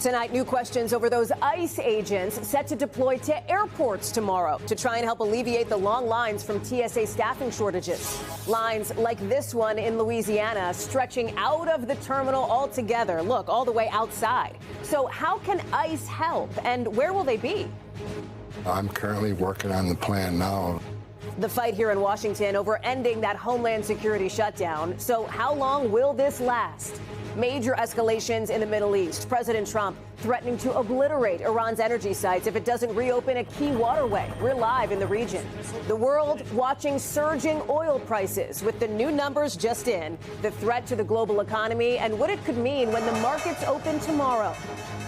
Tonight, new questions over those ICE agents set to deploy to airports tomorrow to try and help alleviate the long lines from TSA staffing shortages. Lines like this one in Louisiana stretching out of the terminal altogether. Look, all the way outside. So how can ICE help, and where will they be? I'm currently working on the plan now. The fight here in Washington over ending that Homeland Security shutdown. So how long will this last? Major escalations in the Middle East. President Trump threatening to obliterate Iran's energy sites if it doesn't reopen a key waterway. We're live in the region. The world watching surging oil prices with the new numbers just in, the threat to the global economy, and what it could mean when the markets open tomorrow.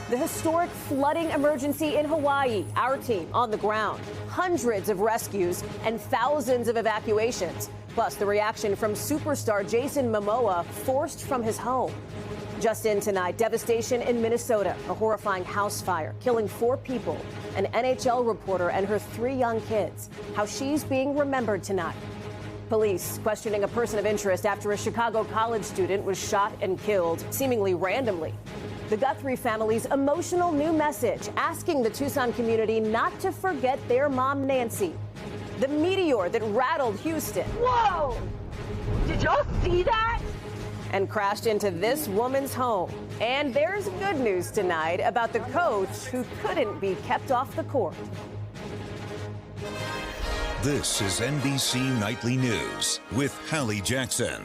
The historic flooding emergency in Hawaii, our team on the ground. Hundreds of rescues and thousands of evacuations. Plus, the reaction from superstar Jason Momoa, forced from his home. Just in tonight, devastation in Minnesota, a horrifying house fire, killing 4 people, an NHL reporter and her 3 young kids. How she's being remembered tonight. Police questioning a person of interest after a Chicago college student was shot and killed, seemingly randomly. The Guthrie family's emotional new message, asking the Tucson community not to forget their mom, Nancy. The meteor that rattled Houston. Whoa! Did y'all see that? And crashed into this woman's home. And there's good news tonight about the coach who couldn't be kept off the court. This is NBC Nightly News with Hallie Jackson.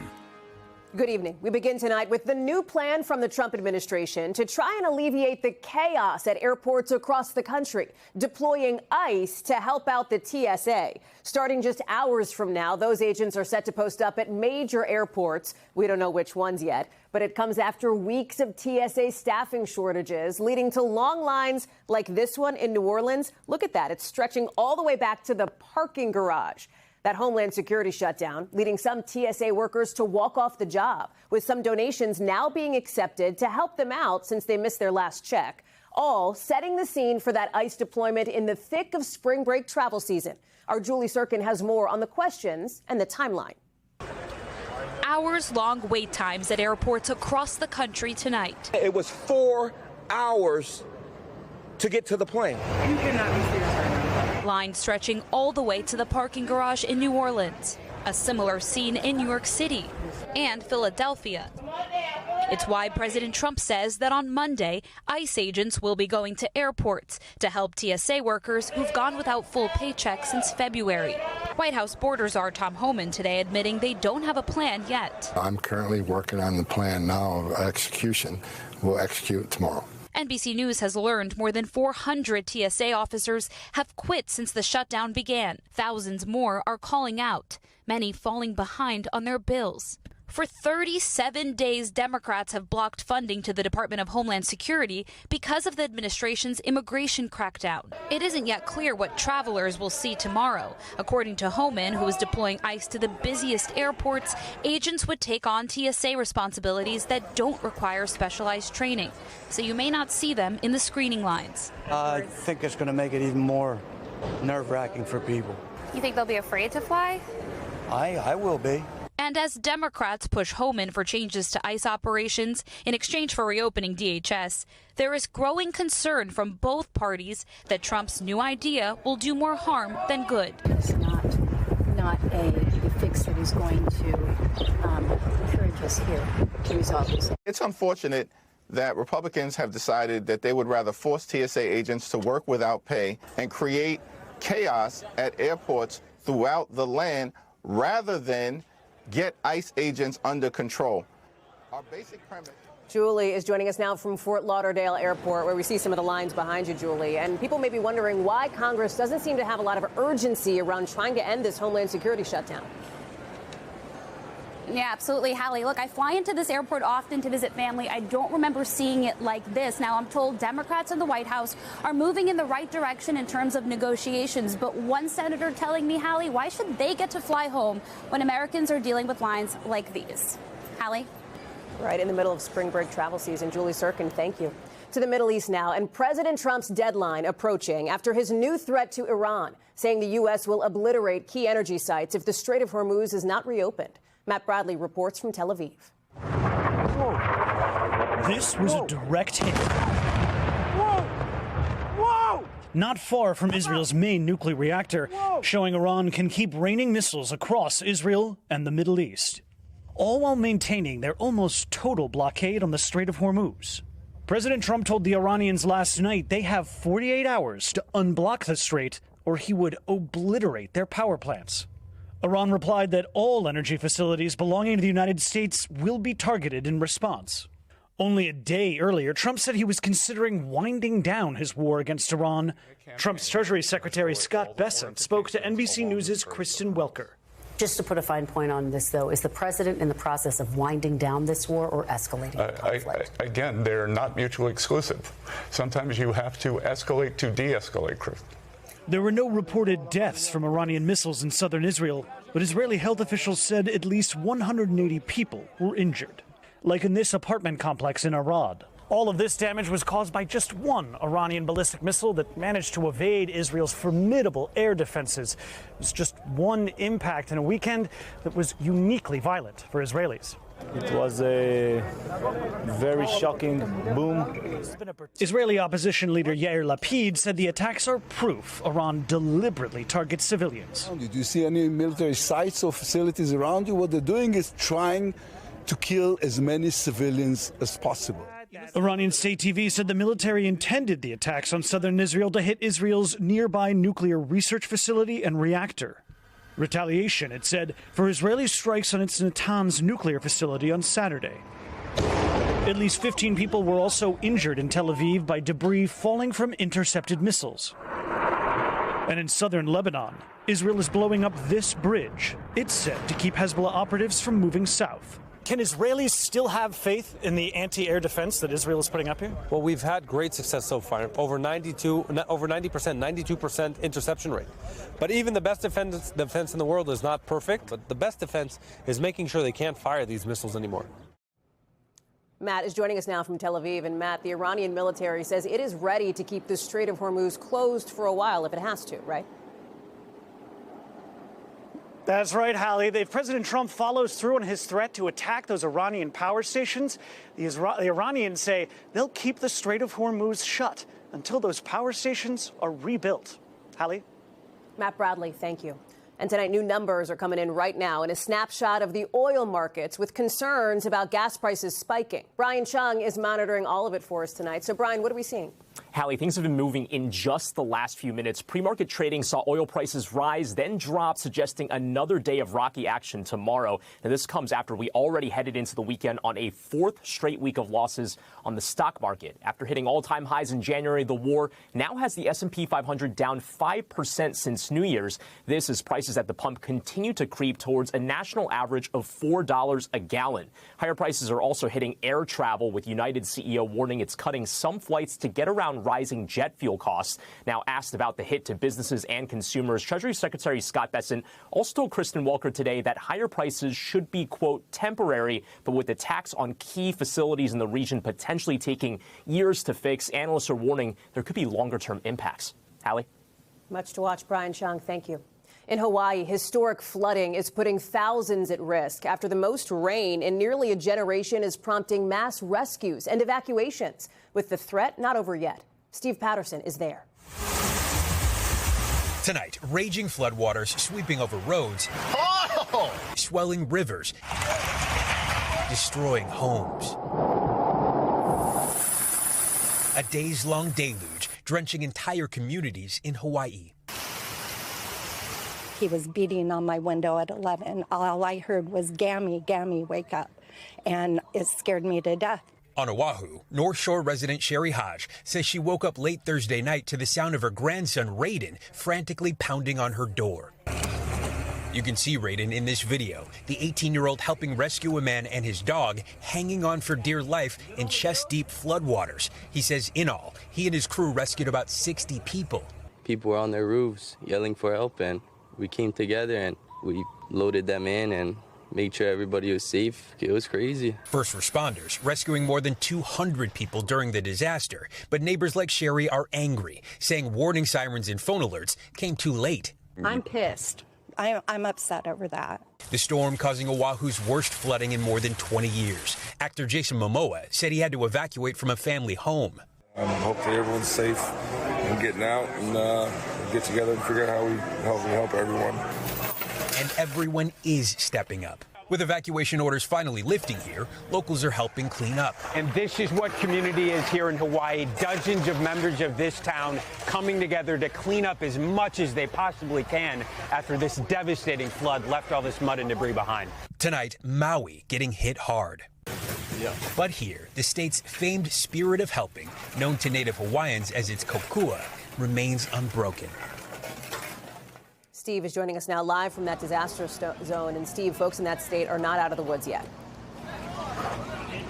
Good evening. We begin tonight with the new plan from the Trump administration to try and alleviate the chaos at airports across the country, deploying ICE to help out the TSA. Starting just hours from now, those agents are set to post up at major airports. We don't know which ones yet, but it comes after weeks of TSA staffing shortages, leading to long lines like this one in New Orleans. Look at that. It's stretching all the way back to the parking garage. That Homeland Security shutdown, leading some TSA workers to walk off the job, with some donations now being accepted to help them out since they missed their last check, all setting the scene for that ICE deployment in the thick of spring break travel season. Our Julie Sirkin has more on the questions and the timeline. Hours-long wait times at airports across the country tonight. It was 4 hours to get to the plane. You cannot be serious right now. Lines stretching all the way to the parking garage in New Orleans. A similar scene in New York City and Philadelphia. It's why President Trump says that on Monday, ICE agents will be going to airports to help TSA workers who've gone without full paychecks since February. White House Border Czar Tom Homan today admitting they don't have a plan yet. I'm currently working on the plan now. Execution. We'll execute tomorrow. NBC News has learned more than 400 TSA officers have quit since the shutdown began. Thousands more are calling out, many falling behind on their bills. For 37 days, Democrats have blocked funding to the Department of Homeland Security because of the administration's immigration crackdown. It isn't yet clear what travelers will see tomorrow. According to Homan, who is deploying ICE to the busiest airports, agents would take on TSA responsibilities that don't require specialized training. So you may not see them in the screening lines. I think it's going to make it even more nerve-wracking for people. You think they'll be afraid to fly? I will be. And as Democrats push Homan for changes to ICE operations in exchange for reopening DHS, there is growing concern from both parties that Trump's new idea will do more harm than good. It's not a fix that is going to encourage us here to resolve this. It's unfortunate that Republicans have decided that they would rather force TSA agents to work without pay and create chaos at airports throughout the land rather than get ICE agents under control. Our basic premise. Julie is joining us now from Fort Lauderdale Airport, where we see some of the lines behind you, Julie. And people may be wondering why Congress doesn't seem to have a lot of urgency around trying to end this Homeland Security shutdown. Yeah, absolutely, Hallie. Look, I fly into this airport often to visit family. I don't remember seeing it like this. Now, I'm told Democrats in the White House are moving in the right direction in terms of negotiations. But one senator telling me, Hallie, why should they get to fly home when Americans are dealing with lines like these? Hallie? Right in the middle of spring break travel season. Julie Sirkin, thank you. To the Middle East now, and President Trump's deadline approaching after his new threat to Iran, saying the U.S. will obliterate key energy sites if the Strait of Hormuz is not reopened. Matt Bradley reports from Tel Aviv. This was a direct hit. not far from Israel's main nuclear reactor, showing Iran can keep raining missiles across Israel and the Middle East, all while maintaining their almost total blockade on the Strait of Hormuz. President Trump told the Iranians last night they have 48 hours to unblock the strait or he would obliterate their power plants. Iran replied that all energy facilities belonging to the United States will be targeted in response. Only a day earlier, Trump said he was considering winding down his war against Iran. Trump's Treasury Secretary Scott Bessent spoke to NBC News' Kristen Welker. Just to put a fine point on this, though, is the president in the process of winding down this war or escalating the conflict? Again, they're not mutually exclusive. Sometimes you have to escalate to de-escalate, Chris. There were no reported deaths from Iranian missiles in southern Israel, but Israeli health officials said at least 180 people were injured, like in this apartment complex in Arad. All of this damage was caused by just one Iranian ballistic missile that managed to evade Israel's formidable air defenses. It was just one impact in a weekend that was uniquely violent for Israelis. It was a very shocking boom. Israeli opposition leader Yair Lapid said the attacks are proof Iran deliberately targets civilians. Do you see any military sites or facilities around you? What they're doing is trying to kill as many civilians as possible. Iranian state TV said the military intended the attacks on southern Israel to hit Israel's nearby nuclear research facility and reactor. Retaliation, it said, for Israeli strikes on its Natanz nuclear facility on Saturday. At least 15 people were also injured in Tel Aviv by debris falling from intercepted missiles. And in southern Lebanon, Israel is blowing up this bridge. It's said to keep Hezbollah operatives from moving south. Can Israelis still have faith in the anti-air defense that Israel is putting up here? Well, we've had great success so far. Over 90%, 92% interception rate. But even the best defense in the world is not perfect. But the best defense is making sure they can't fire these missiles anymore. Matt is joining us now from Tel Aviv. And Matt, the Iranian military says it is ready to keep the Strait of Hormuz closed for a while if it has to, right? That's right, Hallie. If President Trump follows through on his threat to attack those Iranian power stations, the Iranians say they'll keep the Strait of Hormuz shut until those power stations are rebuilt. Hallie? Matt Bradley, thank you. And tonight, new numbers are coming in right now in a snapshot of the oil markets with concerns about gas prices spiking. Brian Chung is monitoring all of it for us tonight. So, Brian, what are we seeing? Hallie, things have been moving in just the last few minutes. Pre-market trading saw oil prices rise, then drop, suggesting another day of rocky action tomorrow. Now, this comes after we already headed into the weekend on a fourth straight week of losses on the stock market. After hitting all-time highs in January, the war now has the S&P 500 down 5% since New Year's. This as prices at the pump continue to creep towards a national average of $4 a gallon. Higher prices are also hitting air travel, with United CEO warning it's cutting some flights to get around rising jet fuel costs. Now asked about the hit to businesses and consumers, Treasury Secretary Scott Bessent also told Kristen Welker today that higher prices should be, quote, temporary, but with the tax on key facilities in the region potentially taking years to fix, analysts are warning there could be longer-term impacts. Hallie? Much to watch, Brian Chung. Thank you. In Hawaii, historic flooding is putting thousands at risk after the most rain in nearly a generation is prompting mass rescues and evacuations, with the threat not over yet. Steve Patterson is there. Tonight, raging floodwaters sweeping over roads, swelling rivers, destroying homes. A days-long deluge drenching entire communities in Hawaii. He was beating on my window at 11. All I heard was, "Gammy, Gammy, wake up." And it scared me to death. On Oahu, North Shore resident Sherry Hodge says she woke up late Thursday night to the sound of her grandson, Raiden, frantically pounding on her door. You can see Raiden in this video, the 18-year-old helping rescue a man and his dog hanging on for dear life in chest-deep floodwaters. He says in all, he and his crew rescued about 60 people. People were on their roofs yelling for help, and we came together and we loaded them in and made sure everybody was safe. It was crazy. First responders rescuing more than 200 people during the disaster. But neighbors like Sherry are angry, saying warning sirens and phone alerts came too late. I'm pissed. I'm upset over that. The storm causing Oahu's worst flooding in more than 20 years. Actor Jason Momoa said he had to evacuate from a family home. Hopefully everyone's safe and getting out and get together and figure out how we help everyone. And everyone is stepping up. With evacuation orders finally lifting here, locals are helping clean up. And this is what community is here in Hawaii. Dozens of members of this town coming together to clean up as much as they possibly can after this devastating flood left all this mud and debris behind. Tonight, Maui getting hit hard. Yeah. But here, the state's famed spirit of helping, known to Native Hawaiians as its kokua, remains unbroken. Steve is joining us now live from that disaster zone. And Steve, folks in that state are not out of the woods yet.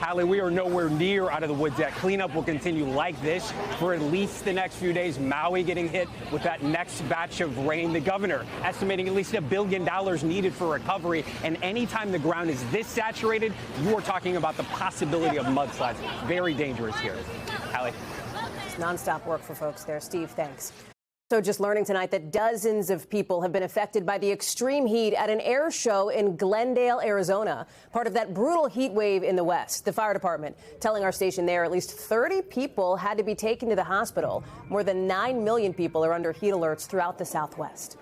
Hallie, we are nowhere near out of the woods yet. Cleanup will continue like this for at least the next few days. Maui getting hit with that next batch of rain. The governor estimating at least $1 billion needed for recovery. And anytime the ground is this saturated, you are talking about the possibility of mudslides. Very dangerous here. Hallie. It's nonstop work for folks there. Steve, thanks. So just learning tonight that dozens of people have been affected by the extreme heat at an air show in Glendale, Arizona, part of that brutal heat wave in the West. The fire department telling our station there at least 30 people had to be taken to the hospital. More than 9 million people are under heat alerts throughout the Southwest.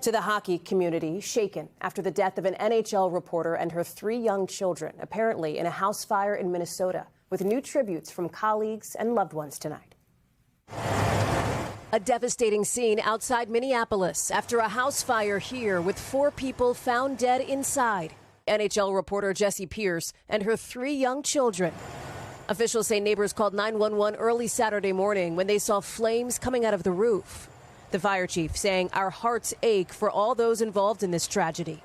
To the hockey community, shaken after the death of an NHL reporter and her 3 young children, apparently in a house fire in Minnesota, with new tributes from colleagues and loved ones tonight. A devastating scene outside Minneapolis after a house fire here with 4 people found dead inside. NHL reporter Jessie Pierce and her 3 young children. Officials say neighbors called 911 early Saturday morning when they saw flames coming out of the roof. The fire chief saying our hearts ache for all those involved in this tragedy.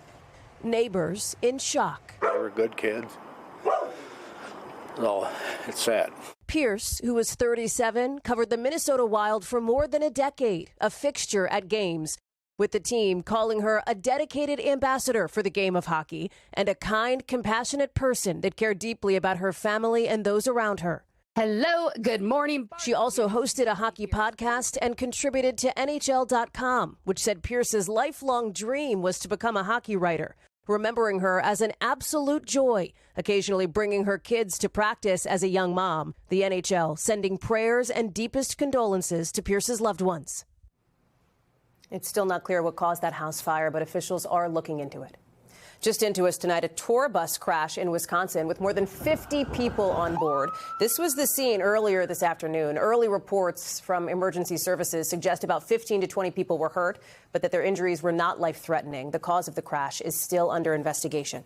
Neighbors in shock. They were good kids. So it's sad. Pierce, who was 37, covered the Minnesota Wild for more than a decade, a fixture at games, with the team calling her a dedicated ambassador for the game of hockey and a kind, compassionate person that cared deeply about her family and those around her. Hello, good morning. She also hosted a hockey podcast and contributed to NHL.com, which said Pierce's lifelong dream was to become a hockey writer, remembering her as an absolute joy, occasionally bringing her kids to practice as a young mom. The NHL sending prayers and deepest condolences to Pierce's loved ones. It's still not clear what caused that house fire, but officials are looking into it. Just into us tonight, a tour bus crash in Wisconsin with more than 50 people on board. This was the scene earlier this afternoon. Early reports from emergency services suggest about 15 to 20 people were hurt, but that their injuries were not life-threatening. The cause of the crash is still under investigation.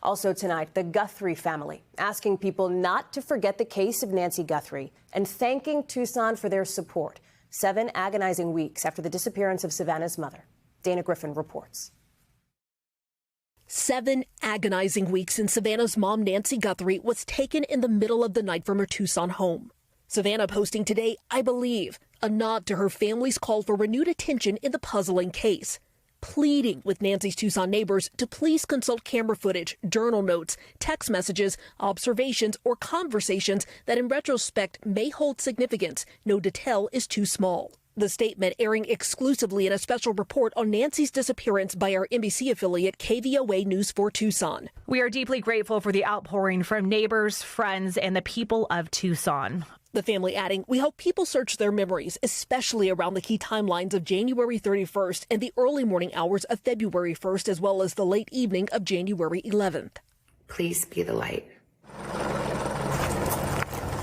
Also tonight, the Guthrie family asking people not to forget the case of Nancy Guthrie and thanking Tucson for their support. 7 agonizing weeks after the disappearance of Savannah's mother. Dana Griffin reports. 7 agonizing weeks since Savannah's mom, Nancy Guthrie, was taken in the middle of the night from her Tucson home. Savannah posting today, I believe, a nod to her family's call for renewed attention in the puzzling case, pleading with Nancy's Tucson neighbors to please consult camera footage, journal notes, text messages, observations, or conversations that in retrospect may hold significance. No detail is too small. The statement airing exclusively in a special report on Nancy's disappearance by our NBC affiliate KVOA News 4 Tucson. We are deeply grateful for the outpouring from neighbors, friends, and the people of Tucson. The family adding, we hope people search their memories, especially around the key timelines of January 31st and the early morning hours of February 1st, as well as the late evening of January 11th. Please be the light.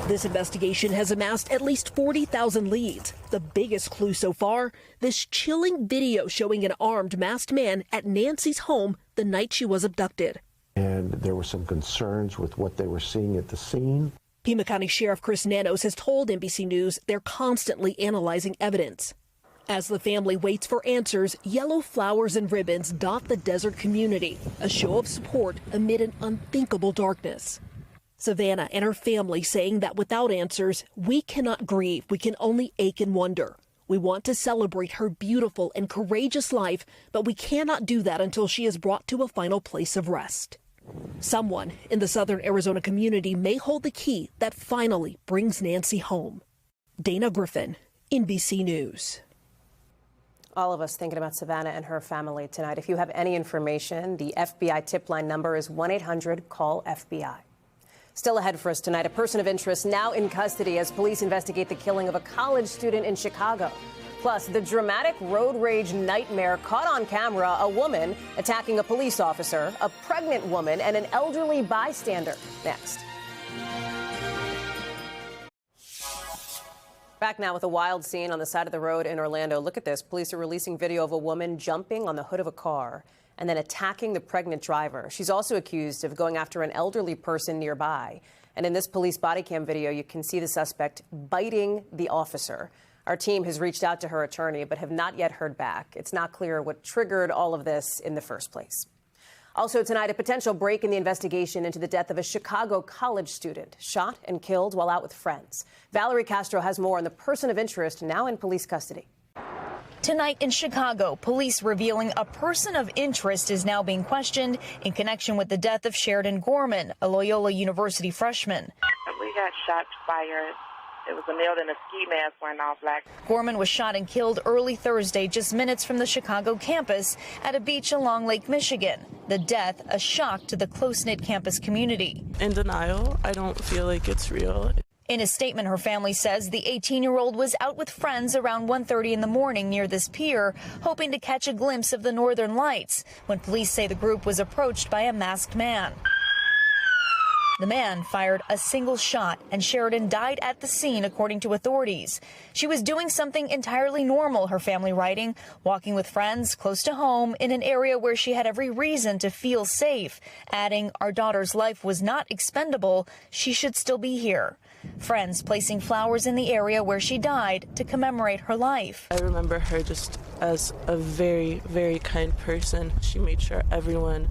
This investigation has amassed at least 40,000 leads. The biggest clue so far, this chilling video showing an armed, masked man at Nancy's home the night she was abducted. And there were some concerns with what they were seeing at the scene. Pima County Sheriff Chris Nanos has told NBC News they're constantly analyzing evidence. As the family waits for answers, yellow flowers and ribbons dot the desert community, a show of support amid an unthinkable darkness. Savannah and her family saying that without answers, we cannot grieve. We can only ache and wonder. We want to celebrate her beautiful and courageous life, but we cannot do that until she is brought to a final place of rest. Someone in the southern Arizona community may hold the key that finally brings Nancy home. Dana Griffin, NBC News. All of us thinking about Savannah and her family tonight. If you have any information, the FBI tip line number is 1-800-CALL-FBI. Still ahead for us tonight, a person of interest now in custody as police investigate the killing of a college student in Chicago. Plus, the dramatic road rage nightmare caught on camera, a woman attacking a police officer, a pregnant woman, and an elderly bystander. Next. Back now with a wild scene on the side of the road in Orlando. Look at this. Police are releasing video of a woman jumping on the hood of a car and then attacking the pregnant driver. She's also accused of going after an elderly person nearby. And in this police body cam video, you can see the suspect biting the officer. Our team has reached out to her attorney, but have not yet heard back. It's not clear what triggered all of this in the first place. Also tonight, a potential break in the investigation into the death of a Chicago college student shot and killed while out with friends. Valerie Castro has more on the person of interest now in police custody. Tonight in Chicago, police revealing a person of interest is now being questioned in connection with the death of Sheridan Gorman, a Loyola University freshman. We got shots fired. It was a male in a ski mask wearing all black. Gorman was shot and killed early Thursday, just minutes from the Chicago campus at a beach along Lake Michigan. The death, a shock to the close-knit campus community. In denial. I don't feel like it's real. In a statement, her family says the 18-year-old was out with friends around 1:30 in the morning near this pier, hoping to catch a glimpse of the northern lights, when police say the group was approached by a masked man. The man fired a single shot, and Sheridan died at the scene, according to authorities. She was doing something entirely normal, her family writing, walking with friends close to home in an area where she had every reason to feel safe, adding, "Our daughter's life was not expendable. She should still be here." Friends placing flowers in the area where she died to commemorate her life. I remember her just as a very, very kind person. She made sure everyone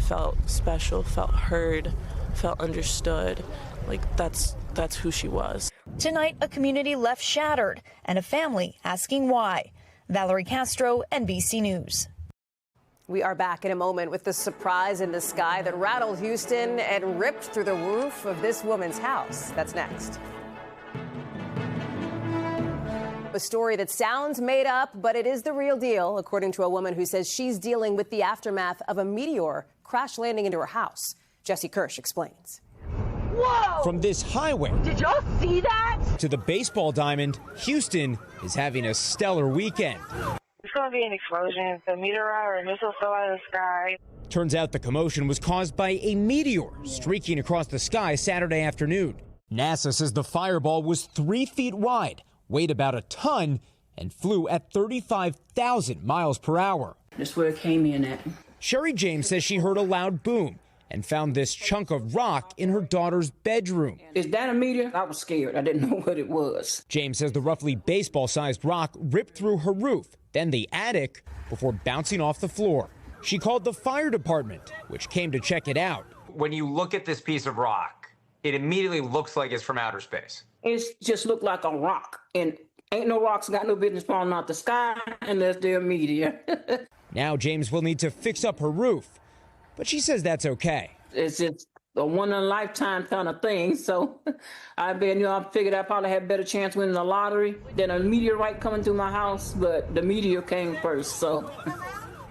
felt special, felt heard, felt understood. Like that's who she was. Tonight, a community left shattered and a family asking why. Valerie Castro, NBC News. We are back in a moment with the surprise in the sky that rattled Houston and ripped through the roof of this woman's house. That's next. A story that sounds made up, but it is the real deal, according to a woman who says she's dealing with the aftermath of a meteor crash landing into her house. Jesse Kirsch explains. Whoa! From this highway, did y'all see that? To the baseball diamond, Houston is having a stellar weekend. It's going to be an explosion. The meteorite or missile fell out of the sky. Turns out the commotion was caused by a meteor streaking across the sky Saturday afternoon. NASA says the fireball was 3 feet wide, weighed about a ton, and flew at 35,000 miles per hour. That's where it came in at. Sherry James says she heard a loud boom and found this chunk of rock in her daughter's bedroom. Is that a meteor? I was scared. I didn't know what it was. James says the roughly baseball-sized rock ripped through her roof, then the attic, before bouncing off the floor. She called the fire department, which came to check it out. When you look at this piece of rock, it immediately looks like it's from outer space. It just looked like a rock, and ain't no rocks got no business falling out the sky unless they're a meteor. Now James will need to fix up her roof, but she says that's okay. It's just a one-in-a-lifetime kind of thing, so I figured I probably had a better chance winning the lottery than a meteorite coming through my house, but the meteor came first, so.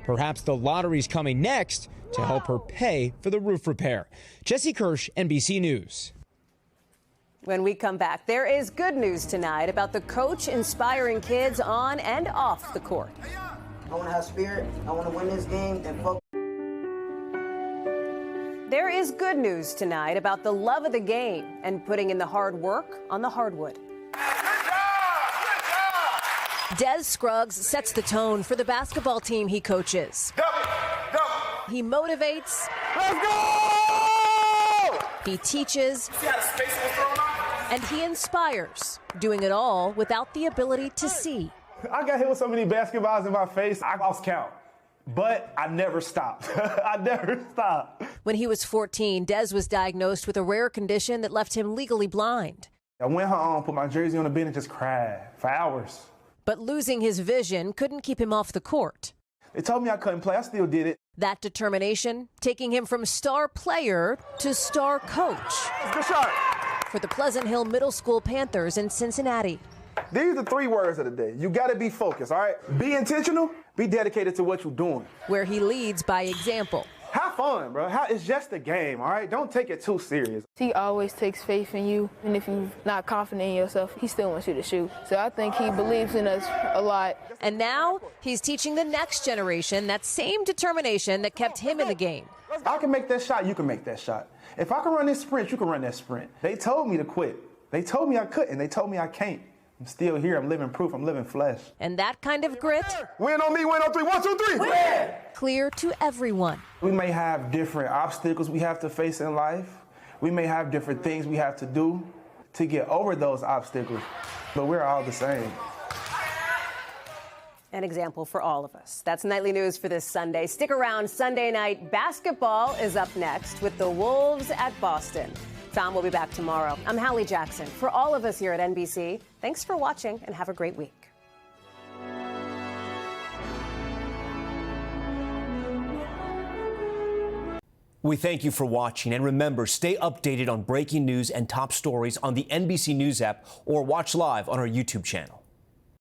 Perhaps the lottery's coming next to help her pay for the roof repair. Jesse Kirsch, NBC News. When we come back, there is good news tonight about the coach inspiring kids on and off the court. I want to have spirit. I want to win this game and focus. There is good news tonight about the love of the game and putting in the hard work on the hardwood. Des Scruggs sets the tone for the basketball team he coaches. He motivates. Let's go! He teaches. And he inspires, doing it all without the ability to see. I got hit with so many basketballs in my face, I lost count. But I never stopped. I never stopped. When he was 14, Des was diagnosed with a rare condition that left him legally blind. I went home, put my jersey on the bed, and just cried for hours. But losing his vision couldn't keep him off the court. They told me I couldn't play. I still did it. That determination taking him from star player to star coach. Good shot. For the Pleasant Hill Middle School Panthers in Cincinnati. These are the 3 words of the day. You got to be focused, all right? Be intentional, be dedicated to what you're doing. Where he leads by example. Have fun, bro. It's just a game, all right? Don't take it too serious. He always takes faith in you, and if you're not confident in yourself, he still wants you to shoot. So I think he believes in us a lot. And now he's teaching the next generation that same determination that kept him in the game. I can make that shot, you can make that shot. If I can run this sprint, you can run that sprint. They told me to quit. They told me I couldn't. They told me I can't. I'm still here. I'm living proof. I'm living flesh. And that kind of grit, win on me, win on 3. 1, 2, 3. Win! Clear to everyone. We may have different obstacles we have to face in life. We may have different things we have to do to get over those obstacles, but we're all the same. An example for all of us. That's Nightly News for this Sunday. Stick around. Sunday night basketball is up next with the Wolves at Boston. Tom will be back tomorrow. I'm Hallie Jackson. For all of us here at NBC, thanks for watching and have a great week. We thank you for watching, and remember, stay updated on breaking news and top stories on the NBC News app or watch live on our YouTube channel.